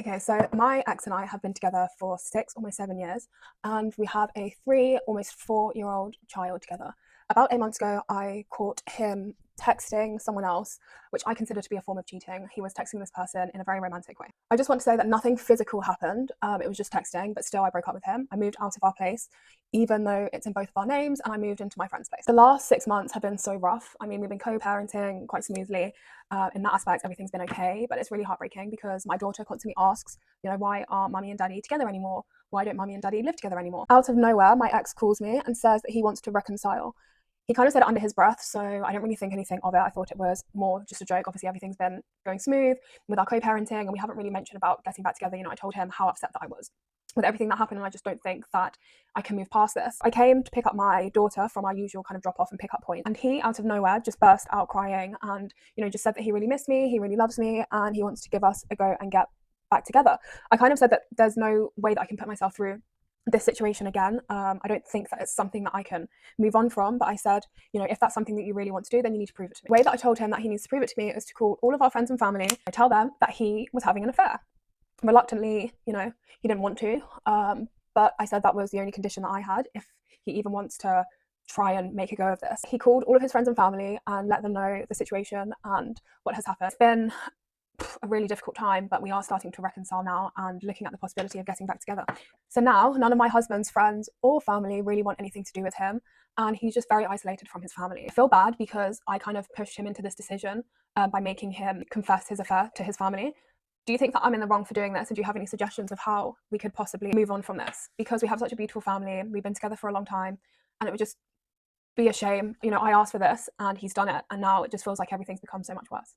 Okay, so my ex and I have been together for 6, almost 7 years, and we have a almost 4-year-old child together. About 8 months ago, I caught him texting someone else, which I consider to be a form of cheating. He was texting this person in a very romantic way. I just want to say that nothing physical happened. It was just texting, but still, I broke up with him. I moved out of our place, even though it's in both of our names, and I moved into my friend's place. The last 6 months have been so rough. I mean, we've been co-parenting quite smoothly. In that aspect, everything's been okay, but it's really heartbreaking because my daughter constantly asks, why aren't mummy and daddy together anymore? Why don't mummy and daddy live together anymore? Out of nowhere, my ex calls me and says that he wants to reconcile. He kind of said it under his breath, so I didn't really think anything of it. I thought it was more just a joke. Obviously, everything's been going smooth with our co-parenting, and we haven't really mentioned about getting back together. I told him how upset that I was with everything that happened, and I just don't think that I can move past this. I came to pick up my daughter from our usual kind of drop off and pick up point, and he, out of nowhere, just burst out crying and, just said that he really missed me, he really loves me, and he wants to give us a go and get back together. I kind of said that there's no way that I can put myself through this situation again. I don't think that it's something that I can move on from, but I said, if that's something that you really want to do, then you need to prove it to me. The way that I told him that he needs to prove it to me is to call all of our friends and family and tell them that he was having an affair. Reluctantly, he didn't want to, but I said that was the only condition that I had if he even wants to try and make a go of this. He called all of his friends and family and let them know the situation and what has happened. It's been a really difficult time, but we are starting to reconcile now and looking at the possibility of getting back together. So now none of my husband's friends or family really want anything to do with him, and he's just very isolated from his family. I feel bad because I kind of pushed him into this decision by making him confess his affair to his family. Do you think that I'm in the wrong for doing this? And do you have any suggestions of how we could possibly move on from this? Because we have such a beautiful family, we've been together for a long time, and it would just be a shame. I asked for this and he's done it, and now it just feels like everything's become so much worse.